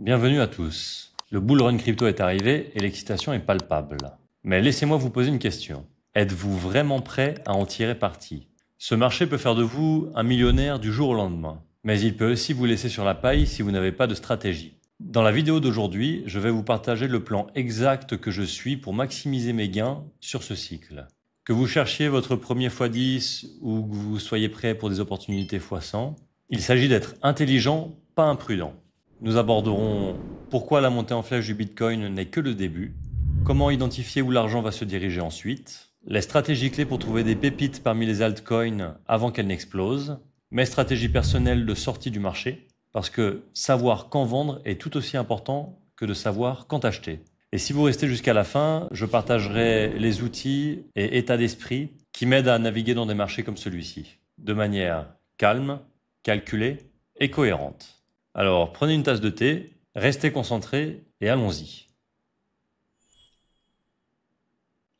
Bienvenue à tous. Le bull run crypto est arrivé et l'excitation est palpable. Mais laissez-moi vous poser une question. Êtes-vous vraiment prêt à en tirer parti? Ce marché peut faire de vous un millionnaire du jour au lendemain. Mais il peut aussi vous laisser sur la paille si vous n'avez pas de stratégie. Dans la vidéo d'aujourd'hui, je vais vous partager le plan exact que je suis pour maximiser mes gains sur ce cycle. Que vous cherchiez votre premier x10 ou que vous soyez prêt pour des opportunités x100, il s'agit d'être intelligent, pas imprudent. Nous aborderons pourquoi la montée en flèche du Bitcoin n'est que le début, comment identifier où l'argent va se diriger ensuite, les stratégies clés pour trouver des pépites parmi les altcoins avant qu'elles n'explosent, mes stratégies personnelles de sortie du marché, parce que savoir quand vendre est tout aussi important que de savoir quand acheter. Et si vous restez jusqu'à la fin, je partagerai les outils et états d'esprit qui m'aident à naviguer dans des marchés comme celui-ci, de manière calme, calculée et cohérente. Alors, prenez une tasse de thé, restez concentrés et allons-y.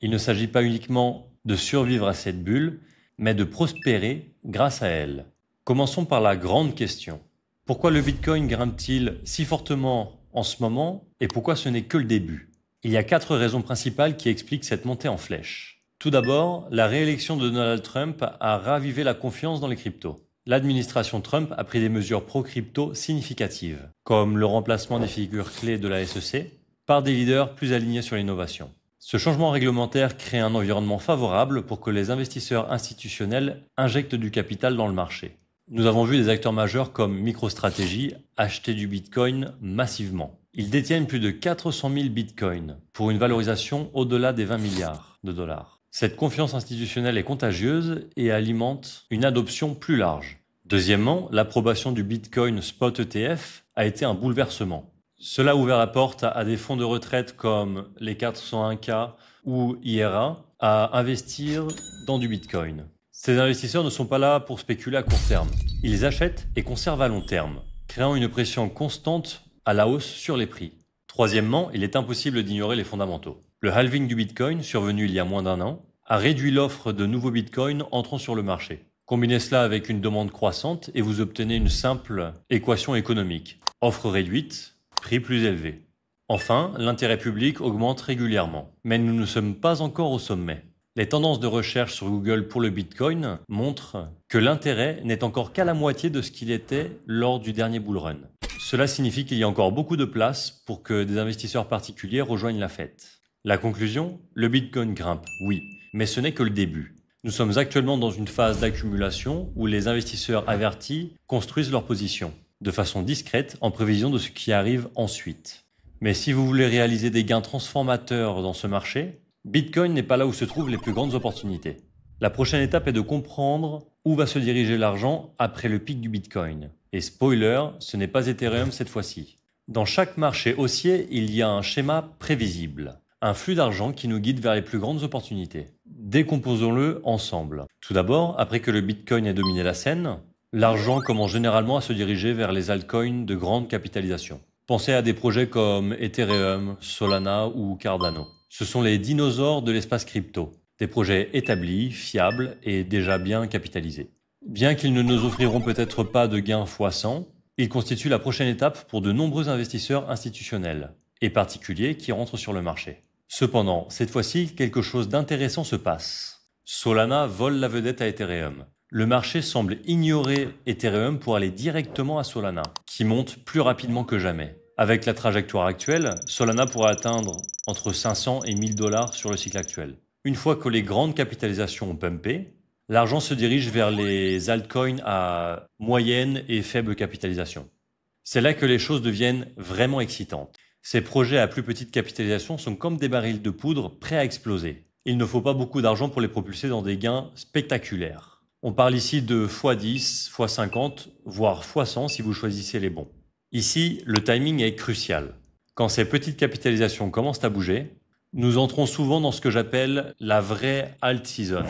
Il ne s'agit pas uniquement de survivre à cette bulle, mais de prospérer grâce à elle. Commençons par la grande question. Pourquoi le Bitcoin grimpe-t-il si fortement en ce moment et pourquoi ce n'est que le début? Il y a 4 raisons principales qui expliquent cette montée en flèche. Tout d'abord, la réélection de Donald Trump a ravivé la confiance dans les cryptos. L'administration Trump a pris des mesures pro-crypto significatives, comme le remplacement des figures clés de la SEC par des leaders plus alignés sur l'innovation. Ce changement réglementaire crée un environnement favorable pour que les investisseurs institutionnels injectent du capital dans le marché. Nous avons vu des acteurs majeurs comme MicroStrategy acheter du Bitcoin massivement. Ils détiennent plus de 400 000 Bitcoins pour une valorisation au-delà des 20 milliards de dollars. Cette confiance institutionnelle est contagieuse et alimente une adoption plus large. Deuxièmement, l'approbation du Bitcoin Spot ETF a été un bouleversement. Cela a ouvert la porte à des fonds de retraite comme les 401k ou IRA à investir dans du Bitcoin. Ces investisseurs ne sont pas là pour spéculer à court terme. Ils achètent et conservent à long terme, créant une pression constante à la hausse sur les prix. Troisièmement, il est impossible d'ignorer les fondamentaux. Le halving du Bitcoin, survenu il y a moins d'un an, a réduit l'offre de nouveaux Bitcoins entrant sur le marché. Combinez cela avec une demande croissante et vous obtenez une simple équation économique. Offre réduite, prix plus élevé. Enfin, l'intérêt public augmente régulièrement. Mais nous ne sommes pas encore au sommet. Les tendances de recherche sur Google pour le Bitcoin montrent que l'intérêt n'est encore qu'à la moitié de ce qu'il était lors du dernier bull run. Cela signifie qu'il y a encore beaucoup de place pour que des investisseurs particuliers rejoignent la fête. La conclusion? Le Bitcoin grimpe, oui, mais ce n'est que le début. Nous sommes actuellement dans une phase d'accumulation où les investisseurs avertis construisent leur position, de façon discrète en prévision de ce qui arrive ensuite. Mais si vous voulez réaliser des gains transformateurs dans ce marché, Bitcoin n'est pas là où se trouvent les plus grandes opportunités. La prochaine étape est de comprendre où va se diriger l'argent après le pic du Bitcoin. Et spoiler, ce n'est pas Ethereum cette fois-ci. Dans chaque marché haussier, il y a un schéma prévisible. Un flux d'argent qui nous guide vers les plus grandes opportunités. Décomposons-le ensemble. Tout d'abord, après que le Bitcoin ait dominé la scène, l'argent commence généralement à se diriger vers les altcoins de grande capitalisation. Pensez à des projets comme Ethereum, Solana ou Cardano. Ce sont les dinosaures de l'espace crypto. Des projets établis, fiables et déjà bien capitalisés. Bien qu'ils ne nous offriront peut-être pas de gains x100, ils constituent la prochaine étape pour de nombreux investisseurs institutionnels et particuliers qui rentrent sur le marché. Cependant, cette fois-ci, quelque chose d'intéressant se passe. Solana vole la vedette à Ethereum. Le marché semble ignorer Ethereum pour aller directement à Solana, qui monte plus rapidement que jamais. Avec la trajectoire actuelle, Solana pourrait atteindre entre 500 et 1000 dollars sur le cycle actuel. Une fois que les grandes capitalisations ont pumpé, l'argent se dirige vers les altcoins à moyenne et faible capitalisation. C'est là que les choses deviennent vraiment excitantes. Ces projets à plus petite capitalisation sont comme des barils de poudre prêts à exploser. Il ne faut pas beaucoup d'argent pour les propulser dans des gains spectaculaires. On parle ici de x10, x50, voire x100 si vous choisissez les bons. Ici, le timing est crucial. Quand ces petites capitalisations commencent à bouger, nous entrons souvent dans ce que j'appelle la vraie alt season.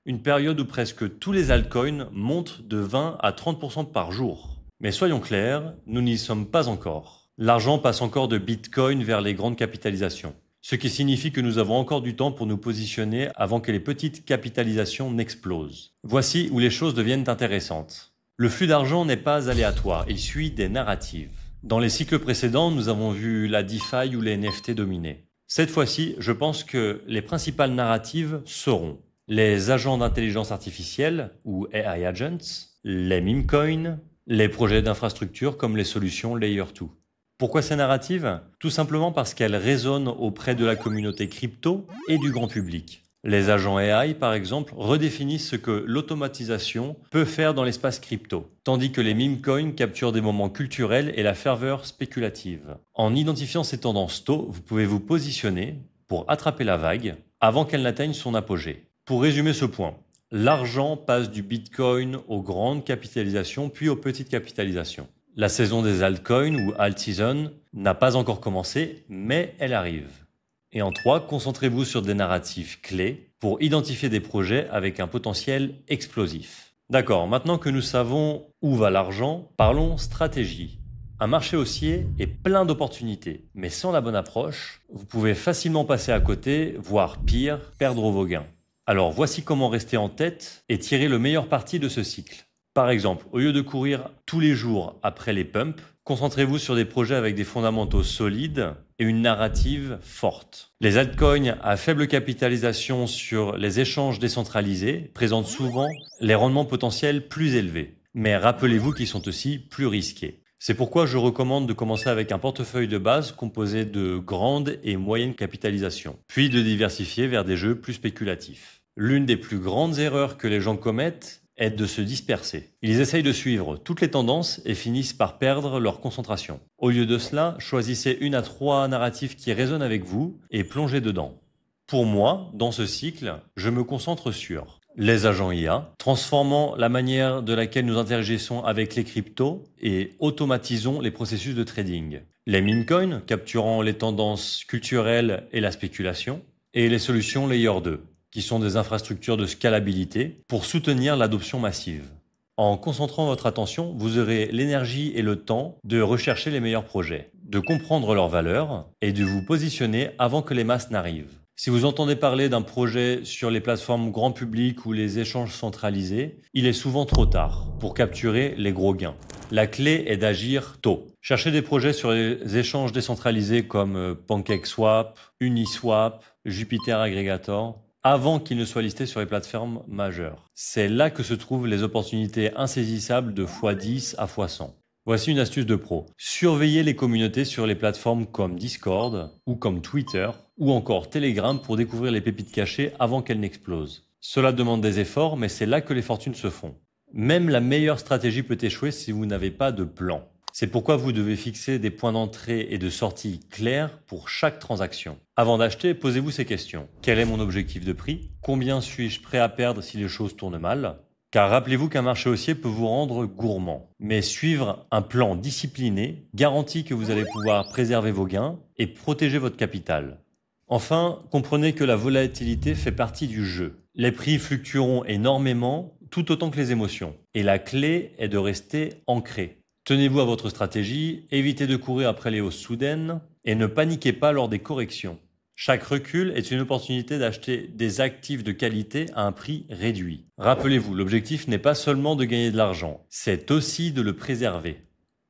Une période où presque tous les altcoins montent de 20 à 30% par jour. Mais soyons clairs, nous n'y sommes pas encore. L'argent passe encore de Bitcoin vers les grandes capitalisations, ce qui signifie que nous avons encore du temps pour nous positionner avant que les petites capitalisations n'explosent. Voici où les choses deviennent intéressantes. Le flux d'argent n'est pas aléatoire, il suit des narratives. Dans les cycles précédents, nous avons vu la DeFi ou les NFT dominer. Cette fois-ci, je pense que les principales narratives seront les agents d'intelligence artificielle ou AI agents, les meme coins, les projets d'infrastructure comme les solutions Layer 2. Pourquoi ces narratives? Tout simplement parce qu'elles résonnent auprès de la communauté crypto et du grand public. Les agents AI, par exemple, redéfinissent ce que l'automatisation peut faire dans l'espace crypto, tandis que les meme coins capturent des moments culturels et la ferveur spéculative. En identifiant ces tendances tôt, vous pouvez vous positionner pour attraper la vague avant qu'elle n'atteigne son apogée. Pour résumer ce point, l'argent passe du Bitcoin aux grandes capitalisations puis aux petites capitalisations. La saison des altcoins ou alt season n'a pas encore commencé, mais elle arrive. Et en 3, concentrez-vous sur des narratifs clés pour identifier des projets avec un potentiel explosif. D'accord, maintenant que nous savons où va l'argent, parlons stratégie. Un marché haussier est plein d'opportunités, mais sans la bonne approche, vous pouvez facilement passer à côté, voire pire, perdre vos gains. Alors voici comment rester en tête et tirer le meilleur parti de ce cycle. Par exemple, au lieu de courir tous les jours après les pumps, concentrez-vous sur des projets avec des fondamentaux solides et une narrative forte. Les altcoins à faible capitalisation sur les échanges décentralisés présentent souvent les rendements potentiels plus élevés. Mais rappelez-vous qu'ils sont aussi plus risqués. C'est pourquoi je recommande de commencer avec un portefeuille de base composé de grandes et moyennes capitalisations, puis de diversifier vers des jeux plus spéculatifs. L'une des plus grandes erreurs que les gens commettent est de se disperser. Ils essayent de suivre toutes les tendances et finissent par perdre leur concentration. Au lieu de cela, choisissez 1 à 3 narratifs qui résonnent avec vous et plongez dedans. Pour moi, dans ce cycle, je me concentre sur les agents IA, transformant la manière de laquelle nous interagissons avec les cryptos et automatisons les processus de trading. Les meme coins, capturant les tendances culturelles et la spéculation. Et les solutions Layer 2. Qui sont des infrastructures de scalabilité pour soutenir l'adoption massive. En concentrant votre attention, vous aurez l'énergie et le temps de rechercher les meilleurs projets, de comprendre leurs valeurs et de vous positionner avant que les masses n'arrivent. Si vous entendez parler d'un projet sur les plateformes grand public ou les échanges centralisés, il est souvent trop tard pour capturer les gros gains. La clé est d'agir tôt. Cherchez des projets sur les échanges décentralisés comme PancakeSwap, Uniswap, Jupiter Aggregator, avant qu'ils ne soient listés sur les plateformes majeures. C'est là que se trouvent les opportunités insaisissables de x10 à x100. Voici une astuce de pro. Surveillez les communautés sur les plateformes comme Discord ou comme Twitter ou encore Telegram pour découvrir les pépites cachées avant qu'elles n'explosent. Cela demande des efforts, mais c'est là que les fortunes se font. Même la meilleure stratégie peut échouer si vous n'avez pas de plan. C'est pourquoi vous devez fixer des points d'entrée et de sortie clairs pour chaque transaction. Avant d'acheter, posez-vous ces questions. Quel est mon objectif de prix? Combien suis-je prêt à perdre si les choses tournent mal? Car rappelez-vous qu'un marché haussier peut vous rendre gourmand. Mais suivre un plan discipliné garantit que vous allez pouvoir préserver vos gains et protéger votre capital. Enfin, comprenez que la volatilité fait partie du jeu. Les prix fluctueront énormément, tout autant que les émotions. Et la clé est de rester ancré. Tenez-vous à votre stratégie, évitez de courir après les hausses soudaines et ne paniquez pas lors des corrections. Chaque recul est une opportunité d'acheter des actifs de qualité à un prix réduit. Rappelez-vous, l'objectif n'est pas seulement de gagner de l'argent, c'est aussi de le préserver.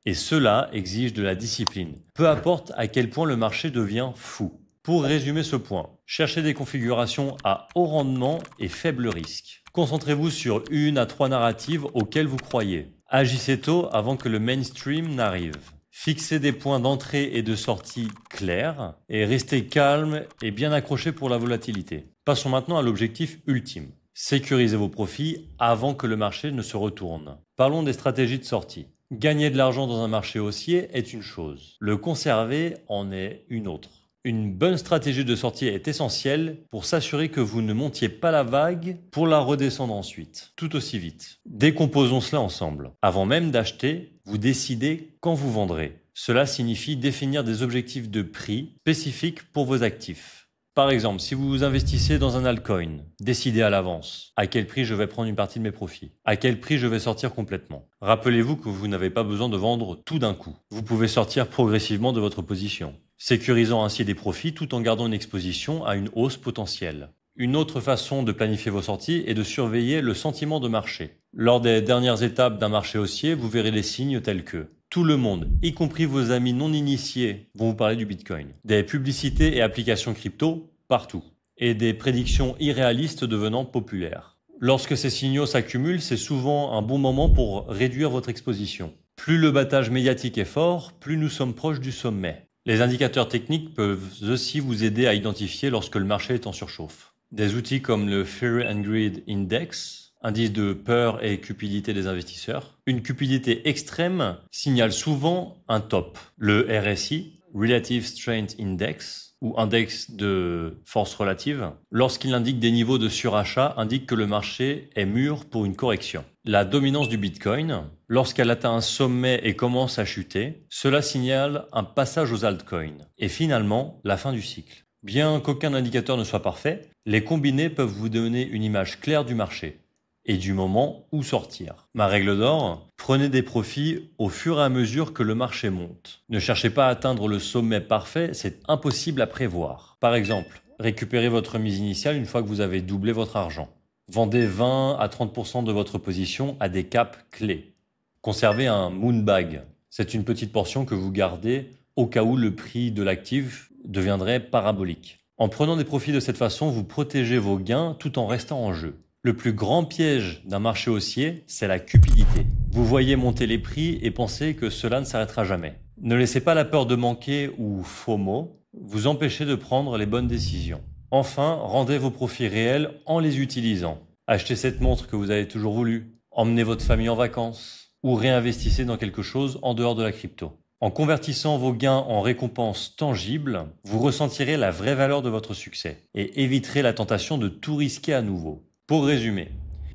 Et cela exige de la discipline. Peu importe à quel point le marché devient fou. Pour résumer ce point, cherchez des configurations à haut rendement et faible risque. Concentrez-vous sur 1 à 3 narratives auxquelles vous croyez. Agissez tôt avant que le mainstream n'arrive. Fixez des points d'entrée et de sortie clairs et restez calme et bien accroché pour la volatilité. Passons maintenant à l'objectif ultime. Sécurisez vos profits avant que le marché ne se retourne. Parlons des stratégies de sortie. Gagner de l'argent dans un marché haussier est une chose. Le conserver en est une autre. Une bonne stratégie de sortie est essentielle pour s'assurer que vous ne montiez pas la vague pour la redescendre ensuite, tout aussi vite. Décomposons cela ensemble. Avant même d'acheter, vous décidez quand vous vendrez. Cela signifie définir des objectifs de prix spécifiques pour vos actifs. Par exemple, si vous investissez dans un altcoin, décidez à l'avance à quel prix je vais prendre une partie de mes profits, à quel prix je vais sortir complètement. Rappelez-vous que vous n'avez pas besoin de vendre tout d'un coup. Vous pouvez sortir progressivement de votre position, sécurisant ainsi des profits tout en gardant une exposition à une hausse potentielle. Une autre façon de planifier vos sorties est de surveiller le sentiment de marché. Lors des dernières étapes d'un marché haussier, vous verrez des signes tels que Tout le monde, y compris vos amis non initiés, vont vous parler du Bitcoin. Des publicités et applications crypto partout. Et des prédictions irréalistes devenant populaires. Lorsque ces signaux s'accumulent, c'est souvent un bon moment pour réduire votre exposition. Plus le battage médiatique est fort, plus nous sommes proches du sommet. Les indicateurs techniques peuvent aussi vous aider à identifier lorsque le marché est en surchauffe. Des outils comme le Fear and Greed Index, indice de peur et cupidité des investisseurs. Une cupidité extrême signale souvent un top. Le RSI, Relative Strength Index, ou index de force relative, lorsqu'il indique des niveaux de surachat, indique que le marché est mûr pour une correction. La dominance du Bitcoin, lorsqu'elle atteint un sommet et commence à chuter, cela signale un passage aux altcoins. Et finalement, la fin du cycle. Bien qu'aucun indicateur ne soit parfait, les combinés peuvent vous donner une image claire du marché et du moment où sortir. Ma règle d'or, prenez des profits au fur et à mesure que le marché monte. Ne cherchez pas à atteindre le sommet parfait, c'est impossible à prévoir. Par exemple, récupérez votre mise initiale une fois que vous avez doublé votre argent. Vendez 20 à 30% de votre position à des caps clés. Conservez un moonbag. C'est une petite portion que vous gardez au cas où le prix de l'actif deviendrait parabolique. En prenant des profits de cette façon, vous protégez vos gains tout en restant en jeu. Le plus grand piège d'un marché haussier, c'est la cupidité. Vous voyez monter les prix et pensez que cela ne s'arrêtera jamais. Ne laissez pas la peur de manquer ou FOMO vous empêcher de prendre les bonnes décisions. Enfin, rendez vos profits réels en les utilisant. Achetez cette montre que vous avez toujours voulu, emmenez votre famille en vacances ou réinvestissez dans quelque chose en dehors de la crypto. En convertissant vos gains en récompenses tangibles, vous ressentirez la vraie valeur de votre succès et éviterez la tentation de tout risquer à nouveau. Pour résumer,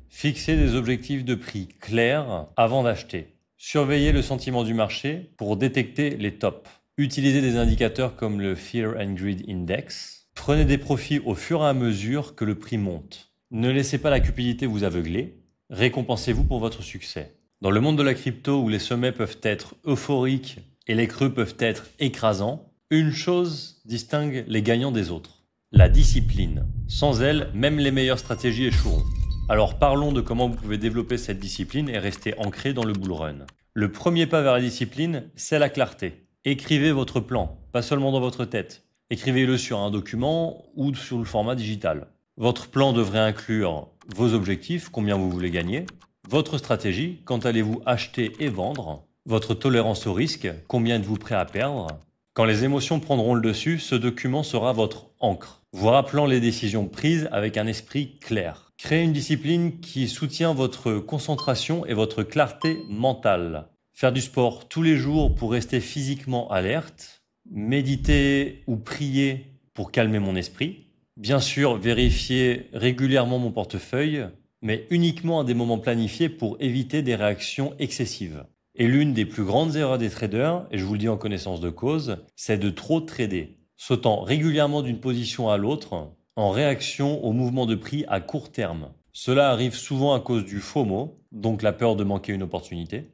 fixez des objectifs de prix clairs avant d'acheter. Surveillez le sentiment du marché pour détecter les tops. Utilisez des indicateurs comme le Fear and Greed Index. Prenez des profits au fur et à mesure que le prix monte. Ne laissez pas la cupidité vous aveugler. Récompensez-vous pour votre succès. Dans le monde de la crypto où les sommets peuvent être euphoriques et les creux peuvent être écrasants, une chose distingue les gagnants des autres. La discipline. Sans elle, même les meilleures stratégies échoueront. Alors parlons de comment vous pouvez développer cette discipline et rester ancré dans le bull run. Le premier pas vers la discipline, c'est la clarté. Écrivez votre plan, pas seulement dans votre tête. Écrivez-le sur un document ou sur le format digital. Votre plan devrait inclure vos objectifs, combien vous voulez gagner, votre stratégie, quand allez-vous acheter et vendre, votre tolérance au risque, combien êtes-vous prêt à perdre. Quand les émotions prendront le dessus, ce document sera votre encre, vous rappelant les décisions prises avec un esprit clair. Créez une discipline qui soutient votre concentration et votre clarté mentale. Faire du sport tous les jours pour rester physiquement alerte, méditer ou prier pour calmer mon esprit. Bien sûr, vérifier régulièrement mon portefeuille, mais uniquement à des moments planifiés pour éviter des réactions excessives. Et l'une des plus grandes erreurs des traders, et je vous le dis en connaissance de cause, c'est de trop trader, sautant régulièrement d'une position à l'autre en réaction au mouvement de prix à court terme. Cela arrive souvent à cause du FOMO, donc la peur de manquer une opportunité,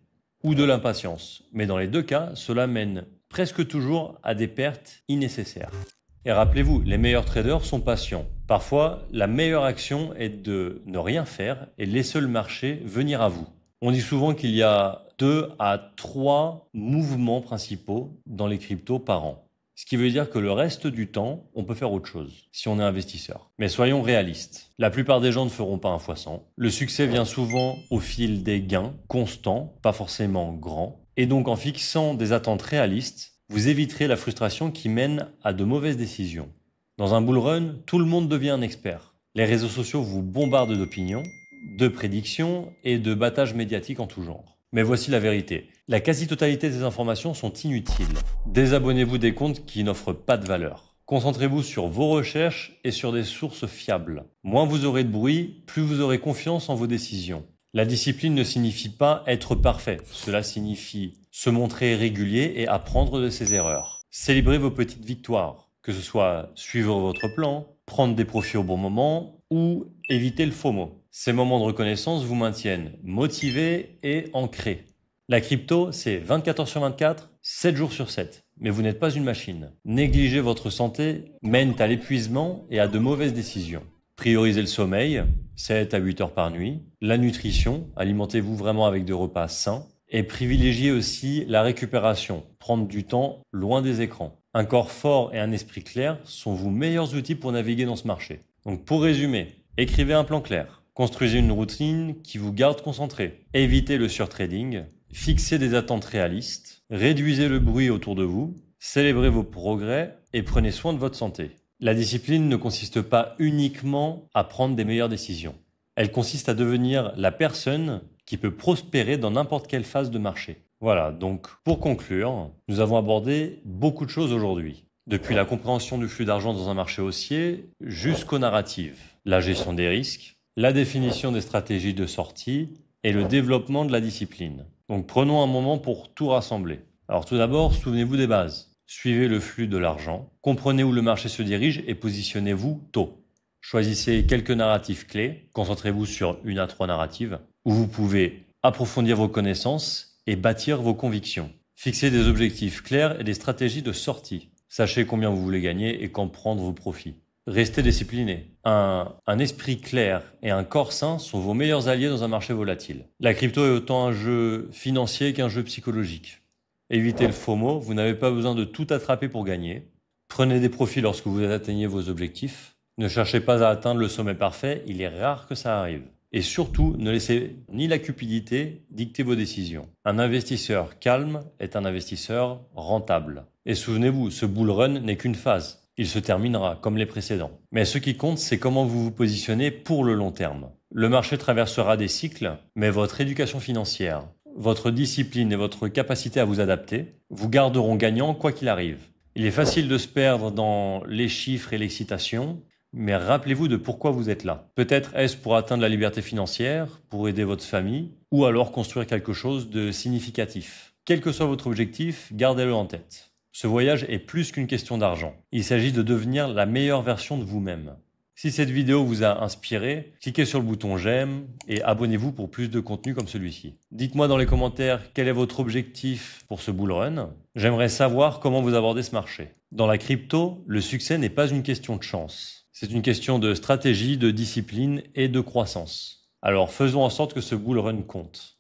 ou de l'impatience. Mais dans les deux cas, cela mène presque toujours à des pertes innécessaires. Et rappelez-vous, les meilleurs traders sont patients. Parfois, la meilleure action est de ne rien faire et laisser le marché venir à vous. On dit souvent qu'il y a 2 à 3 mouvements principaux dans les cryptos par an. Ce qui veut dire que le reste du temps, on peut faire autre chose, si on est investisseur. Mais soyons réalistes. La plupart des gens ne feront pas un x100. Le succès vient souvent au fil des gains, constants, pas forcément grands. Et donc en fixant des attentes réalistes, vous éviterez la frustration qui mène à de mauvaises décisions. Dans un bull run, tout le monde devient un expert. Les réseaux sociaux vous bombardent d'opinions, de prédictions et de battages médiatiques en tout genre. Mais voici la vérité. La quasi-totalité des informations sont inutiles. Désabonnez-vous des comptes qui n'offrent pas de valeur. Concentrez-vous sur vos recherches et sur des sources fiables. Moins vous aurez de bruit, plus vous aurez confiance en vos décisions. La discipline ne signifie pas être parfait. Cela signifie se montrer régulier et apprendre de ses erreurs. Célébrez vos petites victoires, que ce soit suivre votre plan, prendre des profits au bon moment ou éviter le FOMO. Ces moments de reconnaissance vous maintiennent motivé et ancré. La crypto, c'est 24 heures sur 24, 7 jours sur 7. Mais vous n'êtes pas une machine. Négliger votre santé mène à l'épuisement et à de mauvaises décisions. Priorisez le sommeil, 7 à 8 heures par nuit. La nutrition, alimentez-vous vraiment avec des repas sains. Et privilégiez aussi la récupération, prendre du temps loin des écrans. Un corps fort et un esprit clair sont vos meilleurs outils pour naviguer dans ce marché. Donc pour résumer, écrivez un plan clair, construisez une routine qui vous garde concentré, évitez le surtrading, fixez des attentes réalistes, réduisez le bruit autour de vous, célébrez vos progrès et prenez soin de votre santé. La discipline ne consiste pas uniquement à prendre des meilleures décisions. Elle consiste à devenir la personne qui peut prospérer dans n'importe quelle phase de marché. Voilà, donc pour conclure, nous avons abordé beaucoup de choses aujourd'hui. Depuis la compréhension du flux d'argent dans un marché haussier jusqu'aux narratives, la gestion des risques, la définition des stratégies de sortie et le développement de la discipline. Donc prenons un moment pour tout rassembler. Alors tout d'abord, souvenez-vous des bases. Suivez le flux de l'argent, comprenez où le marché se dirige et positionnez-vous tôt. Choisissez quelques narratifs clés, concentrez-vous sur 1 à 3 narratives, où vous pouvez approfondir vos connaissances et bâtir vos convictions. Fixez des objectifs clairs et des stratégies de sortie. Sachez combien vous voulez gagner et quand prendre vos profits. Restez discipliné. Un esprit clair et un corps sain sont vos meilleurs alliés dans un marché volatile. La crypto est autant un jeu financier qu'un jeu psychologique. Évitez le FOMO, vous n'avez pas besoin de tout attraper pour gagner. Prenez des profits lorsque vous atteignez vos objectifs. Ne cherchez pas à atteindre le sommet parfait, il est rare que ça arrive. Et surtout, ne laissez ni la cupidité dicter vos décisions. Un investisseur calme est un investisseur rentable. Et souvenez-vous, ce bull run n'est qu'une phase. Il se terminera comme les précédents. Mais ce qui compte, c'est comment vous vous positionnez pour le long terme. Le marché traversera des cycles, mais votre éducation financière, votre discipline et votre capacité à vous adapter vous garderont gagnant quoi qu'il arrive. Il est facile de se perdre dans les chiffres et l'excitation, mais rappelez-vous de pourquoi vous êtes là. Peut-être est-ce pour atteindre la liberté financière, pour aider votre famille, ou alors construire quelque chose de significatif. Quel que soit votre objectif, gardez-le en tête. Ce voyage est plus qu'une question d'argent. Il s'agit de devenir la meilleure version de vous-même. Si cette vidéo vous a inspiré, cliquez sur le bouton j'aime et abonnez-vous pour plus de contenu comme celui-ci. Dites-moi dans les commentaires quel est votre objectif pour ce bull run. J'aimerais savoir comment vous abordez ce marché. Dans la crypto, le succès n'est pas une question de chance. C'est une question de stratégie, de discipline et de croissance. Alors faisons en sorte que ce bull run compte.